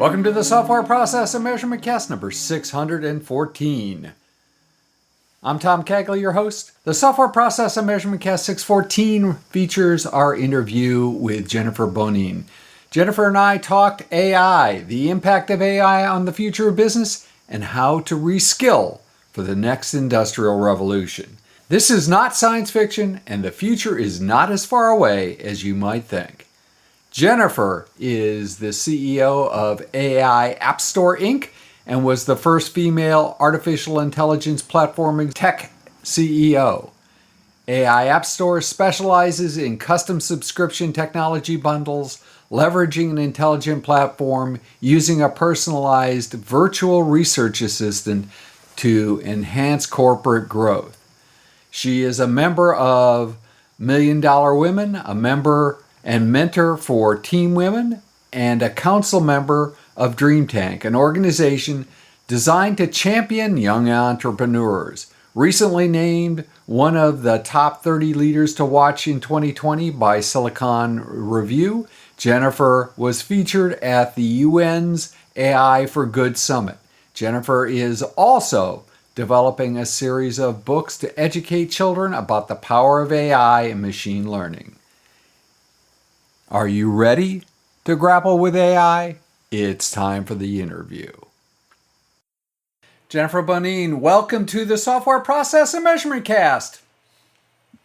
Welcome to the Software Process and Measurement Cast number 614. I'm Tom Cagley, your host. The Software Process and Measurement Cast 614 features our interview with Jennifer Bonine. Jennifer and I talked AI, the impact of AI on the future of business, and how to reskill for the next industrial revolution. This is not science fiction, and the future is not as far away as you might think. Jennifer is the CEO of AI App Store Inc. and was the first female artificial intelligence platform tech CEO. AI App Store specializes in custom subscription technology bundles, leveraging an intelligent platform, using a personalized virtual research assistant to enhance corporate growth. She is a member of $1 Million Women, a member and mentor for Team Women, and a council member of Dream Tank, an organization designed to champion young entrepreneurs. Recently named one of the top 30 leaders to watch in 2020 by Silicon Review, Jennifer was featured at the UN's AI for Good Summit. Jennifer is also developing a series of books to educate children about the power of AI and machine learning. Are you ready to grapple with AI? It's time for the interview. Jennifer Bonine, welcome to the Software Process and Measurement Cast.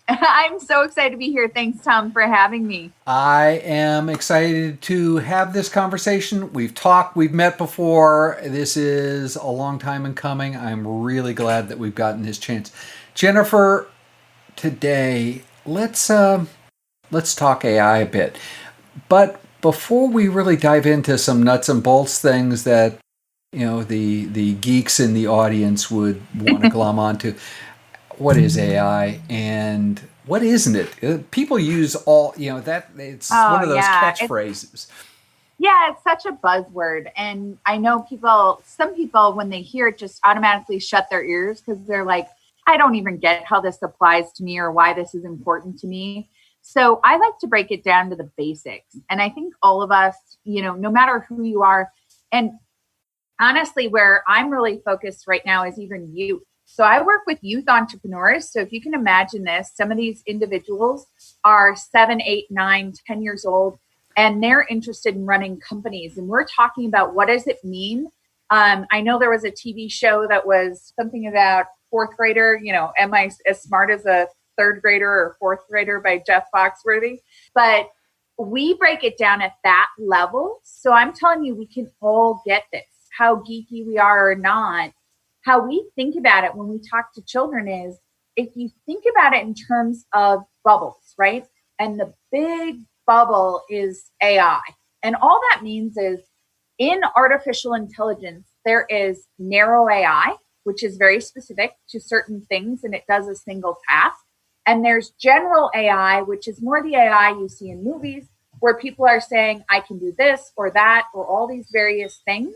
I'm so excited to be here. Thanks, Tom, for having me. I am excited to have this conversation. We've talked, we've met before. This is a long time in coming. I'm really glad that we've gotten this chance. Jennifer, today, let's talk AI a bit. But before we really dive into some nuts and bolts things that, you know, the geeks in the audience would want to glom onto, what is AI and what isn't it? People use all, you know, that it's one of those catchphrases. It's such a buzzword. And I know some people, when they hear it, just automatically shut their ears because they're like, I don't even get how this applies to me or why this is important to me. So I like to break it down to the basics. And I think all of us, you know, no matter who you are, and honestly, where I'm really focused right now is even youth. So I work with youth entrepreneurs. So if you can imagine this, some of these individuals are 7, 8, 9, 10 years old, and they're interested in running companies. And we're talking about what does it mean? I know there was a TV show that was something about fourth grader, you know, am I as smart as a third grader or fourth grader by Jeff Foxworthy? But we break it down at that level. So I'm telling you, we can all get this, how geeky we are or not. How we think about it when we talk to children is, if you think about it in terms of bubbles, right? And the big bubble is AI. And all that means is in artificial intelligence, there is narrow AI, which is very specific to certain things and it does a single task. And there's general AI, which is more the AI you see in movies where people are saying, I can do this or that or all these various things.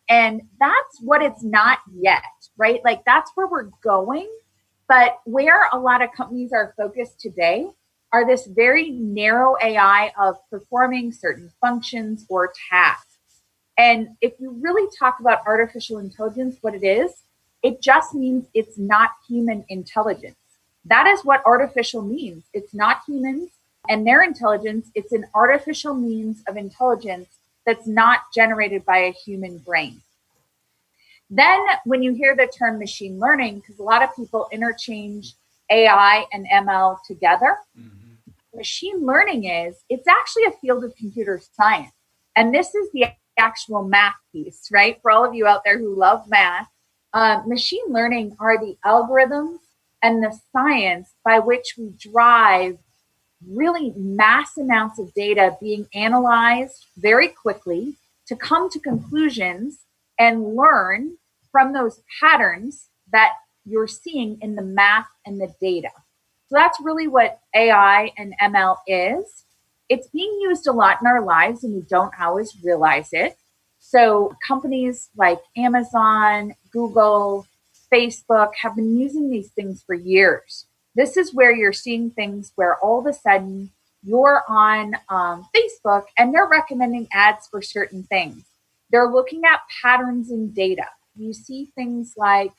And that's what it's not yet, right? Like that's where we're going. But where a lot of companies are focused today are this very narrow AI of performing certain functions or tasks. And if you really talk about artificial intelligence, what it just means it's not human intelligence. That is what artificial means. It's not humans and their intelligence. It's an artificial means of intelligence that's not generated by a human brain. Then when you hear the term machine learning, because a lot of people interchange AI and ML together, machine learning it's actually a field of computer science. And this is the actual math piece, right? For all of you out there who love math, machine learning are the algorithms and the science by which we drive really mass amounts of data being analyzed very quickly to come to conclusions and learn from those patterns that you're seeing in the math and the data. So that's really what AI and ML is. It's being used a lot in our lives and we don't always realize it. So companies like Amazon, Google, Facebook have been using these things for years. This is where you're seeing things where all of a sudden you're on Facebook and they're recommending ads for certain things. They're looking at patterns in data. You see things like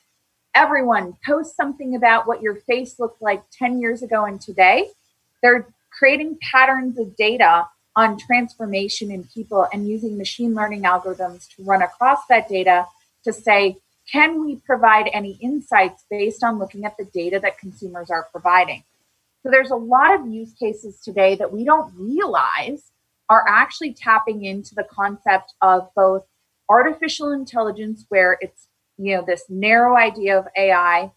everyone posts something about what your face looked like 10 years ago and today. They're creating patterns of data on transformation in people and using machine learning algorithms to run across that data to say, can we provide any insights based on looking at the data that consumers are providing? So there's a lot of use cases today that we don't realize are actually tapping into the concept of both artificial intelligence, where it's, this narrow idea of AI,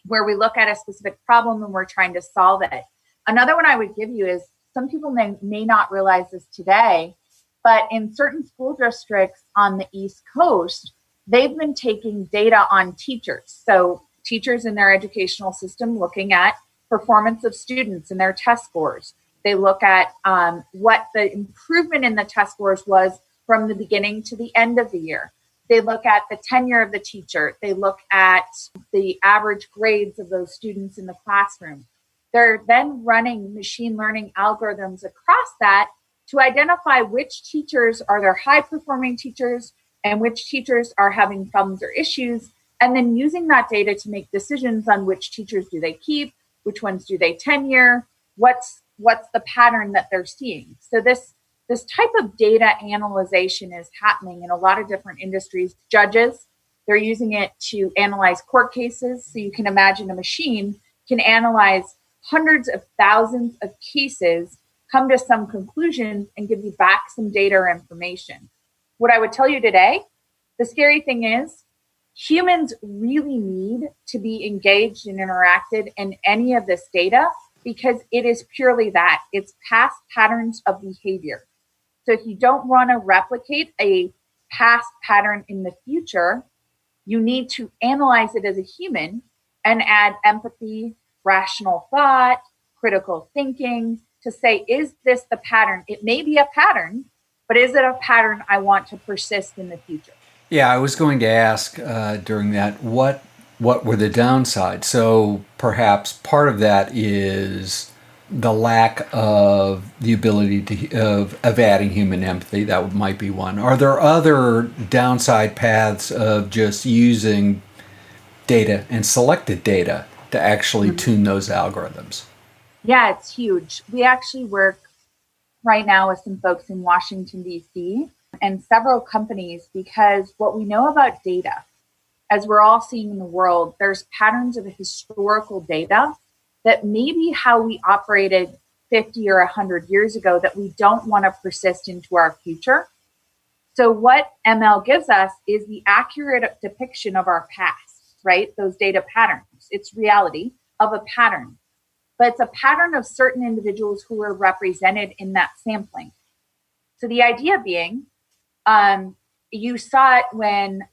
where we look at a specific problem and we're trying to solve it. Another one I would give you is, some people may not realize this today, but in certain school districts on the East Coast, they've been taking data on teachers. So teachers in their educational system looking at performance of students and their test scores. They look at what the improvement in the test scores was from the beginning to the end of the year. They look at the tenure of the teacher. They look at the average grades of those students in the classroom. They're then running machine learning algorithms across that to identify which teachers are their high-performing teachers and which teachers are having problems or issues, and then using that data to make decisions on which teachers do they keep, which ones do they tenure, what's the pattern that they're seeing. So this type of data analyzation is happening in a lot of different industries. Judges, they're using it to analyze court cases. So you can imagine a machine can analyze hundreds of thousands of cases, come to some conclusions, and give you back some data or information. What I would tell you today, the scary thing is, humans really need to be engaged and interacted in any of this data, because it is purely that. It's past patterns of behavior. So if you don't want to replicate a past pattern in the future, you need to analyze it as a human and add empathy, rational thought, critical thinking to say, is this the pattern? It may be a pattern, but is it a pattern I want to persist in the future? Yeah, I was going to ask during that, what were the downsides? So perhaps part of that is the lack of the ability of adding human empathy. That might be one. Are there other downside paths of just using data and selected data to actually tune those algorithms? Yeah, it's huge. We actually work right now with some folks in Washington, D.C. and several companies, because what we know about data, as we're all seeing in the world, there's patterns of historical data that may be how we operated 50 or 100 years ago that we don't want to persist into our future. So what ML gives us is the accurate depiction of our past, right? Those data patterns. It's reality of a pattern, but it's a pattern of certain individuals who are represented in that sampling. So the idea being, you saw it when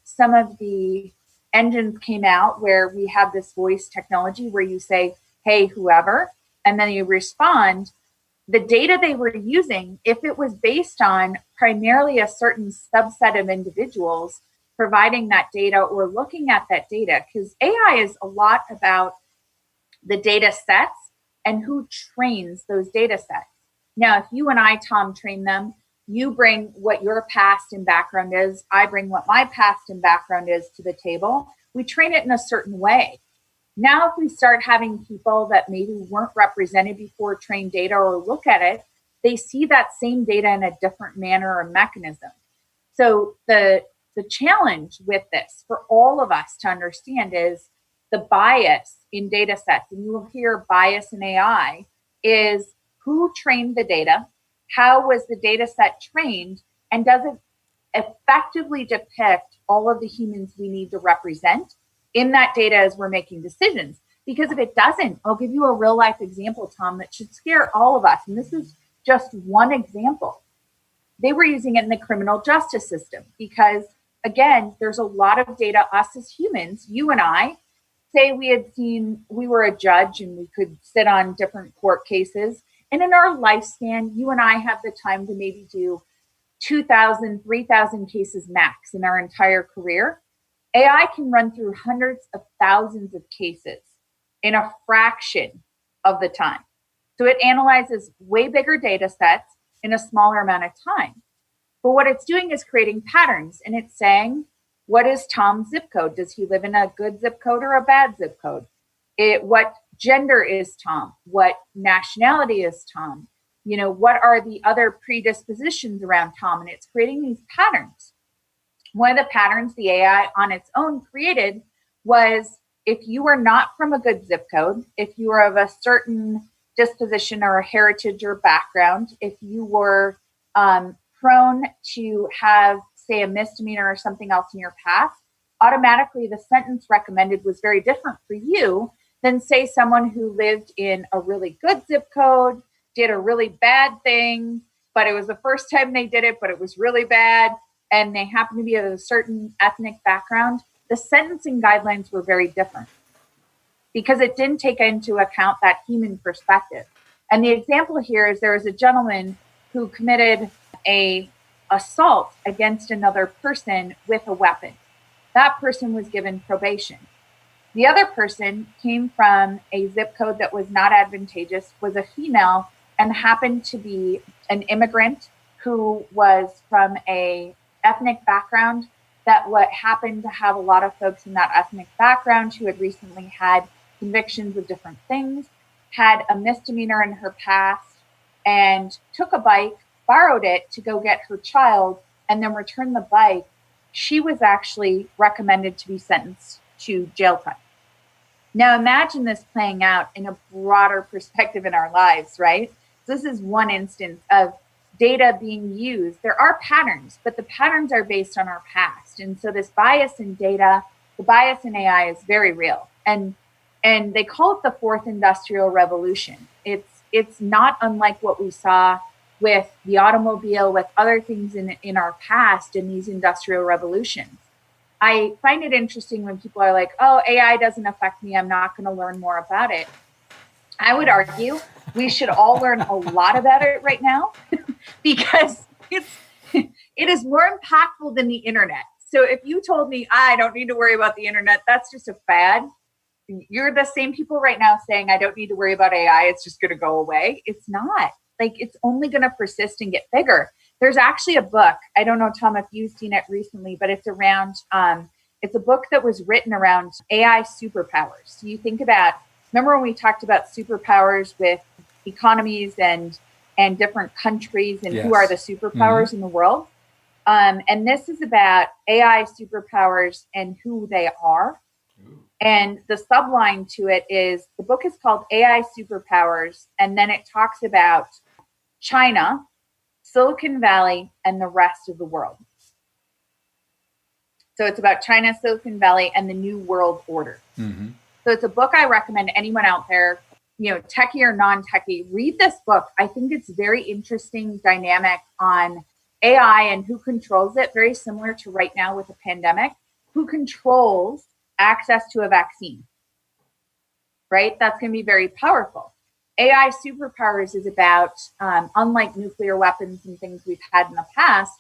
some of the engines came out, where we have this voice technology where you say, hey, whoever, and then you respond. The data they were using, if it was based on primarily a certain subset of individuals providing that data or looking at that data, because AI is a lot about the data sets and who trains those data sets. Now, if you and I, Tom, train them, you bring what your past and background is, I bring what my past and background is to the table. We train it in a certain way. Now, if we start having people that maybe weren't represented before train data or look at it, they see that same data in a different manner or mechanism. So the challenge with this for all of us to understand is the bias in data sets. And you will hear bias in AI is who trained the data, how was the data set trained, and does it effectively depict all of the humans we need to represent in that data as we're making decisions? Because if it doesn't, I'll give you a real life example, Tom, that should scare all of us. And this is just one example. They were using it in the criminal justice system because, again, there's a lot of data us as humans, you and I, say we were a judge and we could sit on different court cases. And in our lifespan, you and I have the time to maybe do 2,000, 3,000 cases max in our entire career. AI can run through hundreds of thousands of cases in a fraction of the time. So it analyzes way bigger data sets in a smaller amount of time. But what it's doing is creating patterns, and it's saying, what is Tom's zip code? Does he live in a good zip code or a bad zip code? What gender is Tom? What nationality is Tom? What are the other predispositions around Tom? And it's creating these patterns. One of the patterns the AI on its own created was, if you were not from a good zip code, if you were of a certain disposition or a heritage or background, if you were prone to have, say, a misdemeanor or something else in your past, automatically the sentence recommended was very different for you than, say, someone who lived in a really good zip code, did a really bad thing, but it was the first time they did it, but it was really bad, and they happen to be of a certain ethnic background. The sentencing guidelines were very different because it didn't take into account that human perspective. And the example here is there was a gentleman who committed a assault against another person with a weapon. That person was given probation. The other person came from a zip code that was not advantageous, was a female, and happened to be an immigrant who was from a ethnic background that what happened to have a lot of folks in that ethnic background who had recently had convictions of different things, had a misdemeanor in her past, and took a bike, borrowed it to go get her child, and then returned the bike. She was actually recommended to be sentenced to jail time. Now imagine this playing out in a broader perspective in our lives, right? This is one instance of data being used. There are patterns, but the patterns are based on our past. And so this bias in data, the bias in AI is very real. And they call it the fourth industrial revolution. It's not unlike what we saw with the automobile, with other things in our past in these industrial revolutions. I find it interesting when people are like, oh, AI doesn't affect me, I'm not going to learn more about it. I would argue we should all learn a lot about it right now because it is more impactful than the internet. So if you told me I don't need to worry about the internet, that's just a fad. You're the same people right now saying I don't need to worry about AI, it's just going to go away. It's not. Like, it's only going to persist and get bigger. There's actually a book. I don't know, Tom, if you've seen it recently, but it's around, it's a book that was written around AI superpowers. So you think about, remember when we talked about superpowers with economies and different countries and who are the superpowers in the world? And this is about AI superpowers and who they are. And the subline to it is, the book is called AI Superpowers, and then it talks about China, Silicon Valley, and the rest of the world. So it's about China, Silicon Valley, and the New World Order. Mm-hmm. So it's a book I recommend anyone out there, techie or non-techie, read this book. I think it's very interesting dynamic on AI and who controls it, very similar to right now with the pandemic, who controls access to a vaccine, right? That's going to be very powerful. AI superpowers is about, unlike nuclear weapons and things we've had in the past,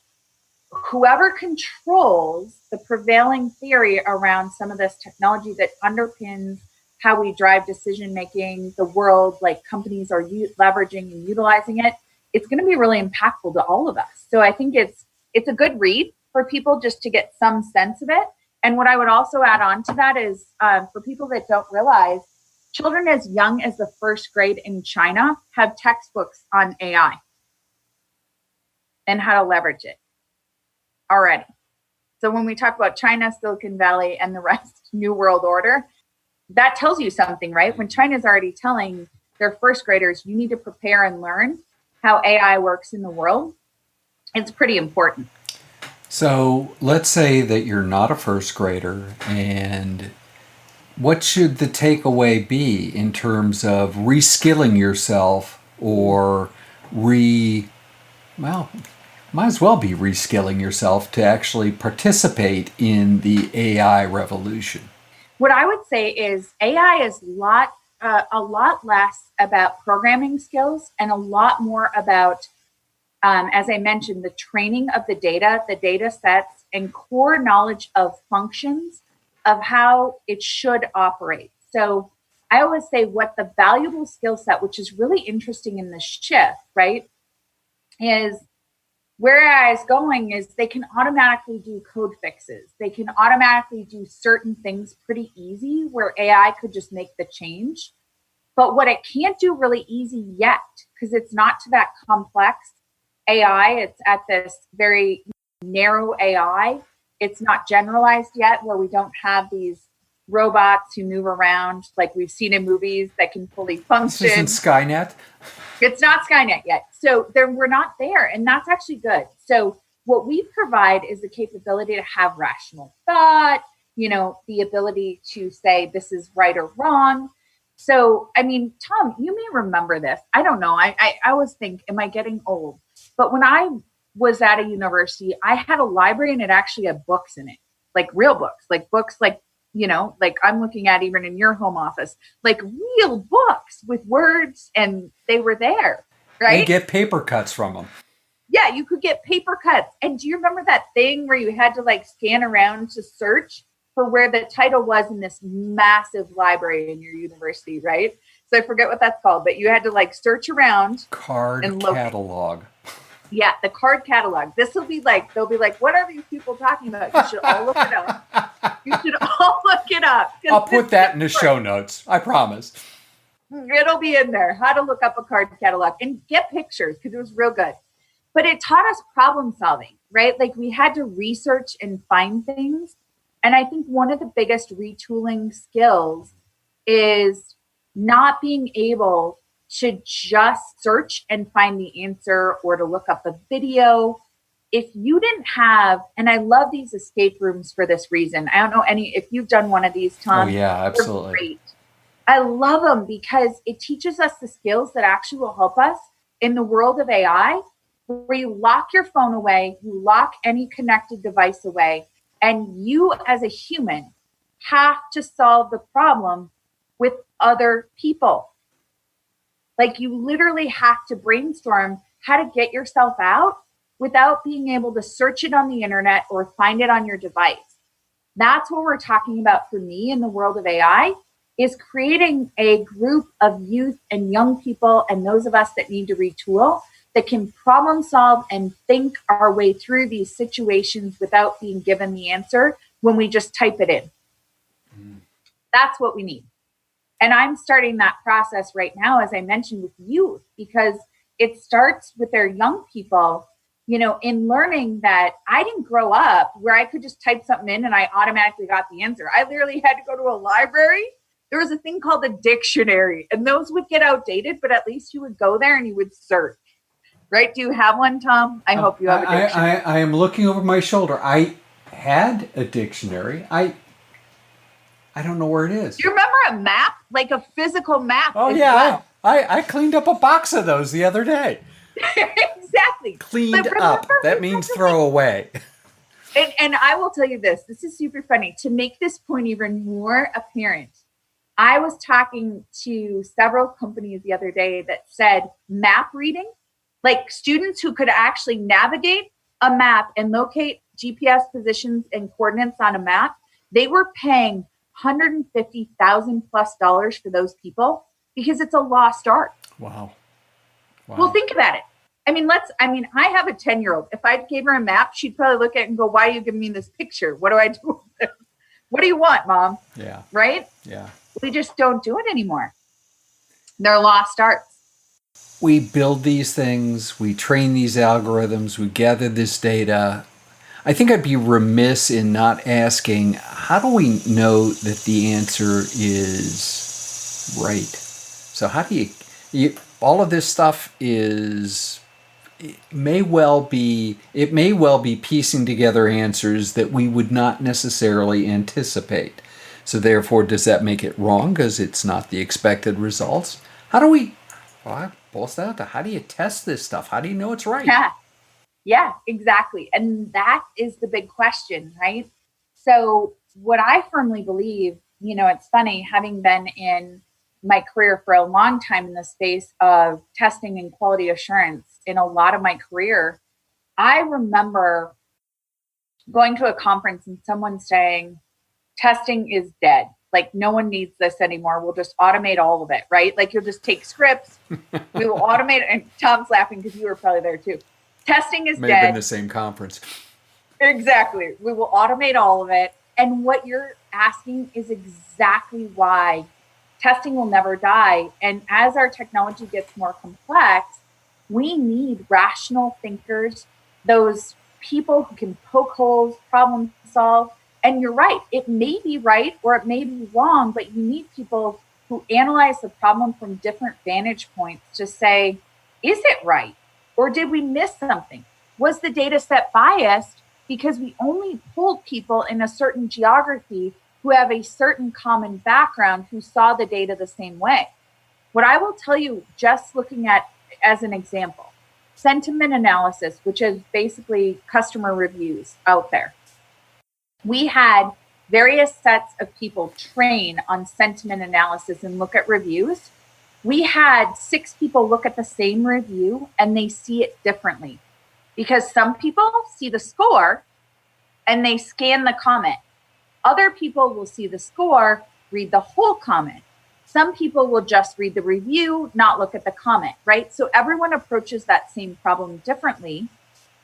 whoever controls the prevailing theory around some of this technology that underpins how we drive decision-making, the world, like companies are leveraging and utilizing it, it's going to be really impactful to all of us. So I think it's a good read for people just to get some sense of it. And what I would also add on to that is, for people that don't realize, children as young as the first grade in China have textbooks on AI and how to leverage it already. So when we talk about China, Silicon Valley, and the rest, New World Order, that tells you something, right? When China's already telling their first graders, you need to prepare and learn how AI works in the world, it's pretty important. So let's say that you're not a first grader, and what should the takeaway be in terms of reskilling yourself or might as well be reskilling yourself to actually participate in the AI revolution? What I would say is AI is a lot less about programming skills and a lot more about, as I mentioned, the training of the data sets, and core knowledge of functions of how it should operate. So I always say what the valuable skill set, which is really interesting in this shift, right, is where AI is going is they can automatically do code fixes. They can automatically do certain things pretty easy where AI could just make the change. But what it can't do really easy yet, because it's not to that complex AI, it's at this very narrow AI. It's not generalized yet, where we don't have these robots who move around like we've seen in movies that can fully function. This isn't Skynet. It's not Skynet yet. So we're not there. And that's actually good. So what we provide is the capability to have rational thought, the ability to say this is right or wrong. So, I mean, Tom, you may remember this. I don't know. I always think, am I getting old? But when I was at a university, I had a library and it actually had books in it, like real books, like I'm looking at even in your home office, like real books with words, and they were there, right? You get paper cuts from them. Yeah, you could get paper cuts. And do you remember that thing where you had to like scan around to search for where the title was in this massive library in your university, right? So I forget what that's called, but you had to like search around. Card catalog. Yeah, the card catalog. They'll be like, what are these people talking about? You should all look it up. I'll put that in the show notes. I promise. It'll be in there. How to look up a card catalog and get pictures, because it was real good. But it taught us problem solving, right? Like we had to research and find things. And I think one of the biggest retooling skills is not being able to just search and find the answer or to look up a video. If you didn't have, and I love these escape rooms for this reason. I don't know if you've done one of these, Tom. Oh yeah, absolutely. Great. I love them because it teaches us the skills that actually will help us in the world of AI, where you lock your phone away, you lock any connected device away, and you as a human have to solve the problem with other people. Like you literally have to brainstorm how to get yourself out without being able to search it on the internet or find it on your device. That's what we're talking about for me in the world of AI, is creating a group of youth and young people and those of us that need to retool that can problem solve and think our way through these situations without being given the answer when we just type it in. That's what we need. And I'm starting that process right now, as I mentioned, with youth, because it starts with their young people, in learning that I didn't grow up where I could just type something in and I automatically got the answer. I literally had to go to a library. There was a thing called a dictionary, and those would get outdated, but at least you would go there and you would search. Right? Do you have one, Tom? I hope you have a dictionary. I am looking over my shoulder. I had a dictionary. I don't know where it is. Do you remember a map? Like a physical map? Oh, yeah. Well? I cleaned up a box of those the other day. Exactly. Cleaned up. That means throw away. And I will tell you this. This is super funny. To make this point even more apparent, I was talking to several companies the other day that said map reading, like students who could actually navigate a map and locate GPS positions and coordinates on a map, they were paying $150,000+ for those people because it's a lost art. Wow. Well, think about it. I have a 10-year-old. If I gave her a map, she'd probably look at it and go, why are you giving me this picture? What do I do with it? What do you want, Mom? Yeah. Right? Yeah. We just don't do it anymore. They're lost arts. We build these things, we train these algorithms, we gather this data. I think I'd be remiss in not asking, how do we know that the answer is right? So how do you all of this stuff it may well be piecing together answers that we would not necessarily anticipate. So therefore, does that make it wrong because it's not the expected results? How do we, how do you test this stuff? How do you know it's right? Yeah, exactly. And that is the big question, right? So what I firmly believe, it's funny, having been in my career for a long time in the space of testing and quality assurance in a lot of my career, I remember going to a conference and someone saying, testing is dead. Like, no one needs this anymore. We'll just automate all of it, right? Like, you'll just take scripts. We will automate it. And Tom's laughing because you were probably there too. Testing is May have been dead. the same conference. Exactly. We will automate all of it. And what you're asking is exactly why testing will never die. And as our technology gets more complex, we need rational thinkers, those people who can poke holes, problem solve. And you're right, it may be right or it may be wrong, but you need people who analyze the problem from different vantage points to say, is it right? Or did we miss something? Was the data set biased because we only pulled people in a certain geography who have a certain common background who saw the data the same way? What I will tell you, just looking at as an example, sentiment analysis, which is basically customer reviews out there. We had various sets of people train on sentiment analysis and look at reviews. We had 6 people look at the same review and they see it differently because some people see the score and they scan the comment. Other people will see the score, read the whole comment. Some people will just read the review, not look at the comment, right? So everyone approaches that same problem differently.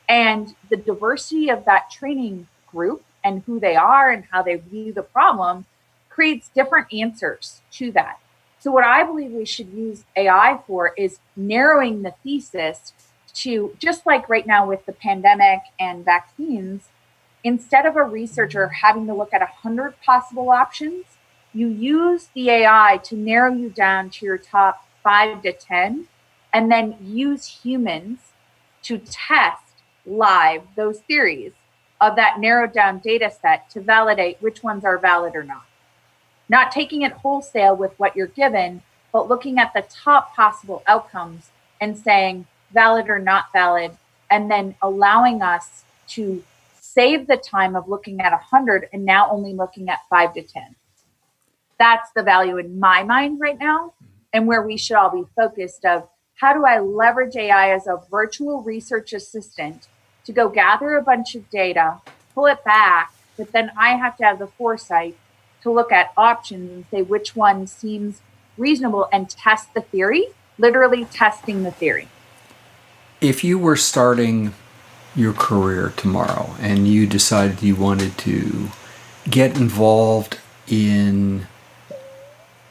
And the diversity of that training group and who they are and how they view the problem creates different answers to that. So what I believe we should use AI for is narrowing the thesis to, just like right now with the pandemic and vaccines, instead of a researcher having to look at 100 possible options, you use the AI to narrow you down to your top 5 to 10, and then use humans to test live those theories of that narrowed down data set to validate which ones are valid or not. Not taking it wholesale with what you're given, but looking at the top possible outcomes and saying valid or not valid, and then allowing us to save the time of looking at 100 and now only looking at 5 to 10. That's the value in my mind right now, and where we should all be focused of how do I leverage AI as a virtual research assistant to go gather a bunch of data, pull it back, but then I have to have the foresight to look at options and say which one seems reasonable and test the theory, literally testing the theory. If you were starting your career tomorrow and you decided you wanted to get involved in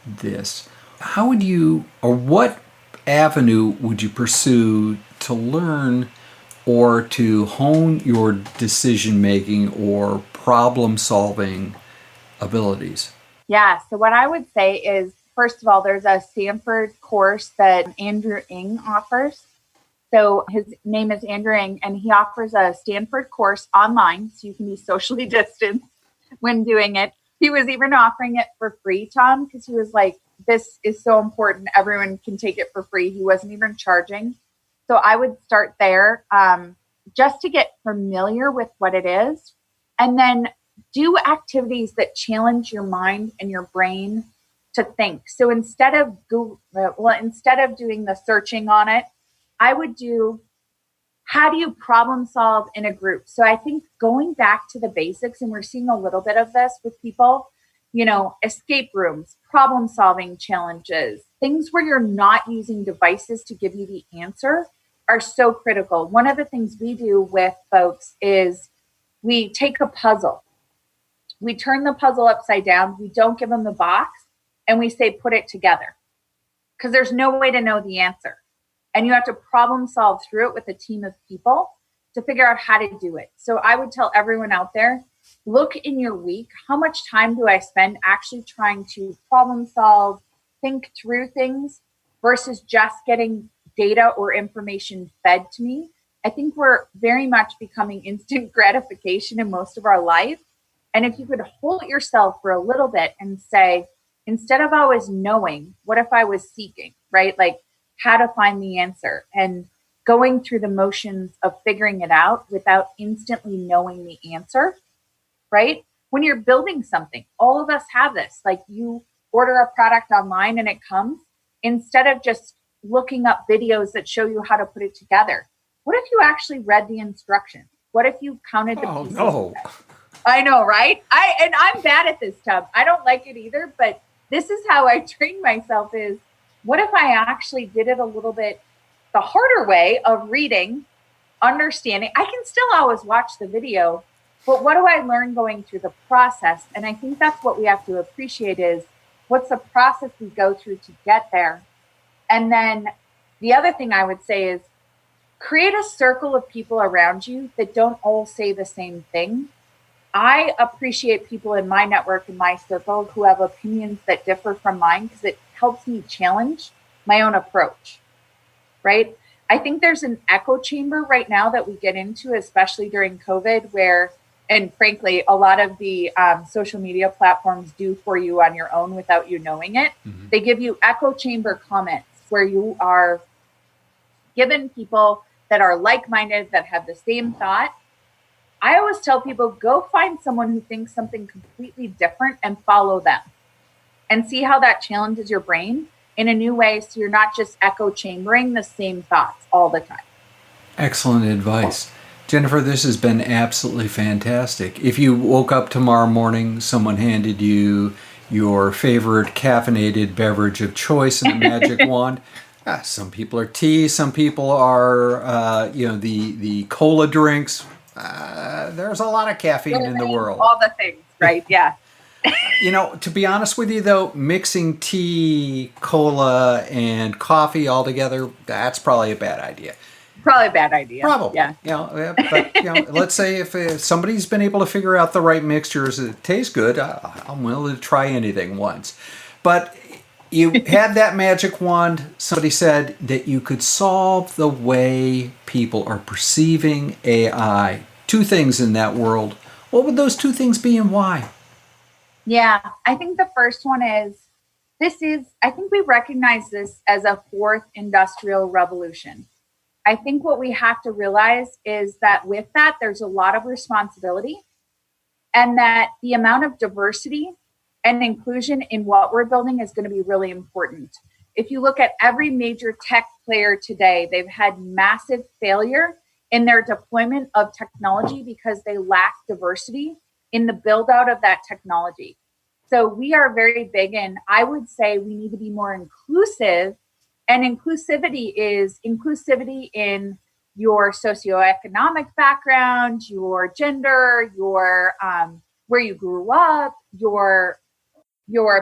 this, how would you, or what avenue would you pursue to learn or to hone your decision making or problem solving abilities? Yeah, so what I would say is, first of all, there's a Stanford course that Andrew Ng offers. So his name is Andrew Ng, and he offers a Stanford course online, so you can be socially distanced when doing it. He was even offering it for free, Tom, because he was like, this is so important. Everyone can take it for free. He wasn't even charging. So I would start there just to get familiar with what it is. And then do activities that challenge your mind and your brain to think. So instead of doing the searching on it, I would do, how do you problem solve in a group? So I think going back to the basics, and we're seeing a little bit of this with people, escape rooms, problem solving challenges, things where you're not using devices to give you the answer are so critical. One of the things we do with folks is we take a puzzle. We turn the puzzle upside down. We don't give them the box, and we say, put it together, because there's no way to know the answer. And you have to problem solve through it with a team of people to figure out how to do it. So I would tell everyone out there, look in your week, how much time do I spend actually trying to problem solve, think through things versus just getting data or information fed to me. I think we're very much becoming instant gratification in most of our life. And if you could hold yourself for a little bit and say, instead of always knowing, what if I was seeking, right? Like how to find the answer and going through the motions of figuring it out without instantly knowing the answer, right? When you're building something, all of us have this, like you order a product online and it comes, instead of just looking up videos that show you how to put it together. What if you actually read the instructions? What if you counted the pieces? No. I know, right? I'm bad at this stuff. I don't like it either, but this is how I train myself is, what if I actually did it a little bit the harder way of reading understanding. I can still always watch the video, but what do I learn going through the process? And I think that's what we have to appreciate is what's the process we go through to get there. And then the other thing I would say is create a circle of people around you that don't all say the same thing. I appreciate people in my network, in my circle, who have opinions that differ from mine because it helps me challenge my own approach, right? I think there's an echo chamber right now that we get into, especially during COVID, where, and frankly, a lot of the social media platforms do for you on your own without you knowing it. Mm-hmm. They give you echo chamber comments where you are given people that are like-minded, that have the same thought. I always tell people, go find someone who thinks something completely different and follow them and see how that challenges your brain in a new way, so you're not just echo chambering the same thoughts all the time. Excellent advice. Jennifer, this has been absolutely fantastic. If you woke up tomorrow morning, someone handed you your favorite caffeinated beverage of choice and a magic wand. Some people are tea, some people are, the cola drinks. There's a lot of caffeine in the world. All the things, right? Yeah. To be honest with you, though, mixing tea, cola, and coffee all together, that's probably a bad idea. Probably a bad idea. Probably. Yeah. But let's say if somebody's been able to figure out the right mixtures that taste good, I'm willing to try anything once. But you had that magic wand. Somebody said that you could solve the way people are perceiving AI. Two things in that world. What would those two things be and why? Yeah, I think the first one is, I think we recognize this as a fourth industrial revolution. I think what we have to realize is that with that, there's a lot of responsibility, and that the amount of diversity and inclusion in what we're building is going to be really important. If you look at every major tech player today, they've had massive failure in their deployment of technology because they lack diversity in the build out of that technology. So we are very big in, I would say we need to be more inclusive, and inclusivity is inclusivity in your socioeconomic background, your gender, your where you grew up, your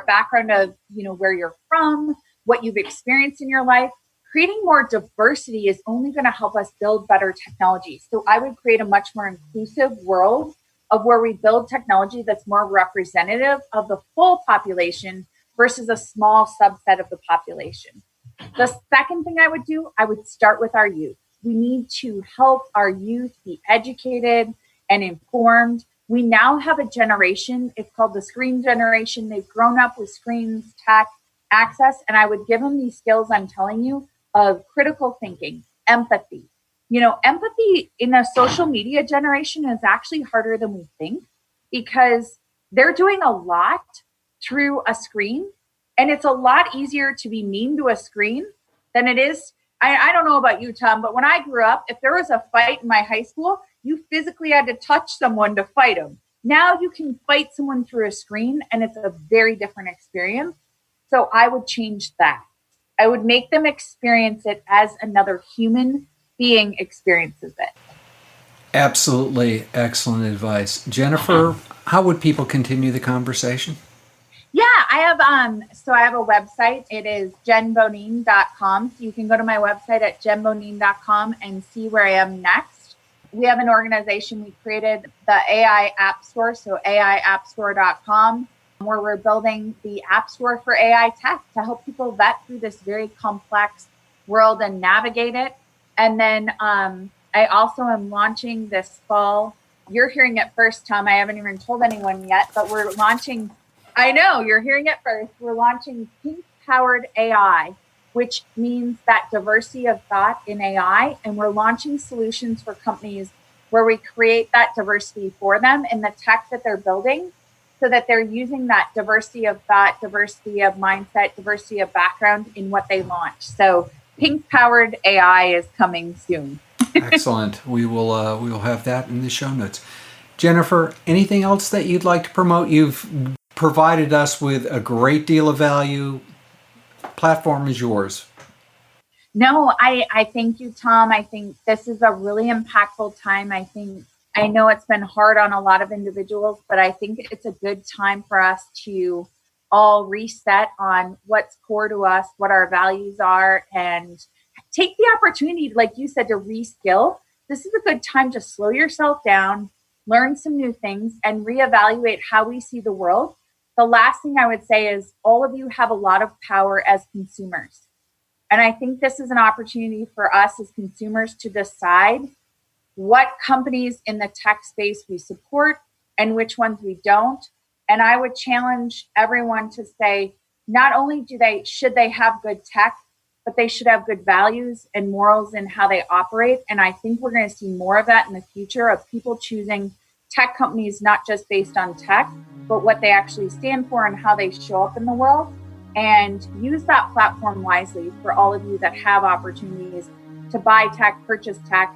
background of, where you're from, what you've experienced in your life. Creating more diversity is only going to help us build better technology. So I would create a much more inclusive world of where we build technology that's more representative of the full population versus a small subset of the population. The second thing I would do, I would start with our youth. We need to help our youth be educated and informed. We now have a generation, it's called the screen generation. They've grown up with screens, tech, access, and I would give them these skills I'm telling you of critical thinking, empathy. Empathy in a social media generation is actually harder than we think because they're doing a lot through a screen, and it's a lot easier to be mean to a screen than it is. I don't know about you, Tom, but when I grew up, if there was a fight in my high school, you physically had to touch someone to fight them. Now you can fight someone through a screen, and it's a very different experience. So I would change that. I would make them experience it as another human being experiences it. Absolutely excellent advice. Jennifer, how would people continue the conversation? Yeah, I have a website. It is jenbonine.com. So you can go to my website at jenbonine.com and see where I am next. We have an organization. We created the AI App Store, so aiappstore.com, where we're building the App Store for AI tech to help people vet through this very complex world and navigate it. And then I also am launching this fall. You're hearing it first, Tom. I haven't even told anyone yet, but we're launching. I know you're hearing it first. We're launching pink-powered AI, which means that diversity of thought in AI. And we're launching solutions for companies where we create that diversity for them in the tech that they're building, so that they're using that diversity of thought, diversity of mindset, diversity of background in what they launch. So pink-powered AI is coming soon. Excellent. We will have that in the show notes. Jennifer, anything else that you'd like to promote? You've provided us with a great deal of value. Platform is yours. No, I thank you, Tom. I think this is a really impactful time. I know it's been hard on a lot of individuals, but I think it's a good time for us to all reset on what's core to us, what our values are, and take the opportunity, like you said, to reskill. This is a good time to slow yourself down, learn some new things, and reevaluate how we see the world. The last thing I would say is all of you have a lot of power as consumers. And I think this is an opportunity for us as consumers to decide what companies in the tech space we support and which ones we don't. And I would challenge everyone to say, not only should they have good tech, but they should have good values and morals in how they operate. And I think we're going to see more of that in the future, of people choosing tech companies, not just based on tech, but what they actually stand for and how they show up in the world. And use that platform wisely for all of you that have opportunities to buy tech, purchase tech.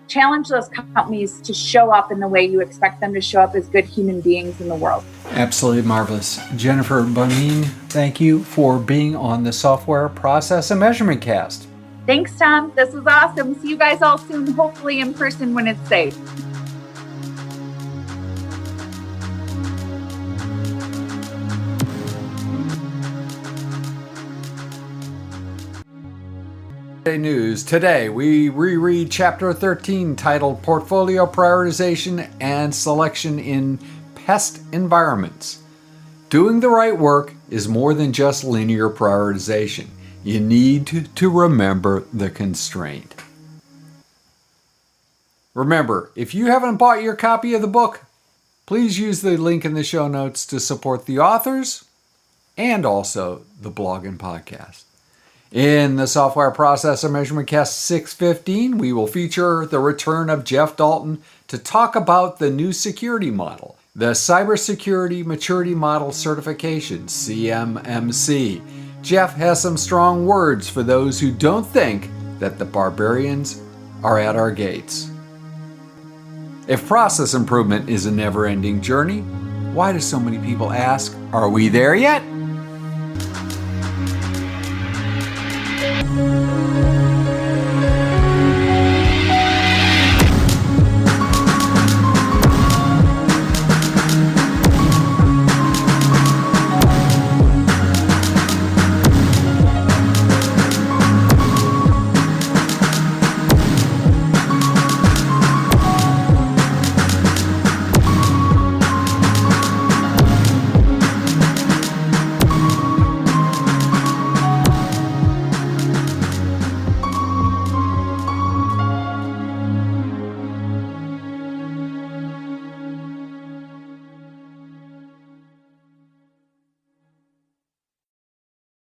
Challenge those companies to show up in the way you expect them to show up as good human beings in the world. Absolutely marvelous. Jennifer Bonine, thank you for being on the Software Process and Measurement Cast. Thanks, Tom. This was awesome. See you guys all soon, hopefully in person when it's safe. News. Today, we reread Chapter 13 titled Portfolio Prioritization and Selection in PEST Environments. Doing the right work is more than just linear prioritization. You need to remember the constraint. Remember, if you haven't bought your copy of the book, please use the link in the show notes to support the authors and also the blog and podcast. In the Software Process and Measurement Cast 615, we will feature the return of Jeff Dalton to talk about the new security model, the Cybersecurity Maturity Model Certification, CMMC. Jeff has some strong words for those who don't think that the barbarians are at our gates. If process improvement is a never-ending journey, why do so many people ask, are we there yet?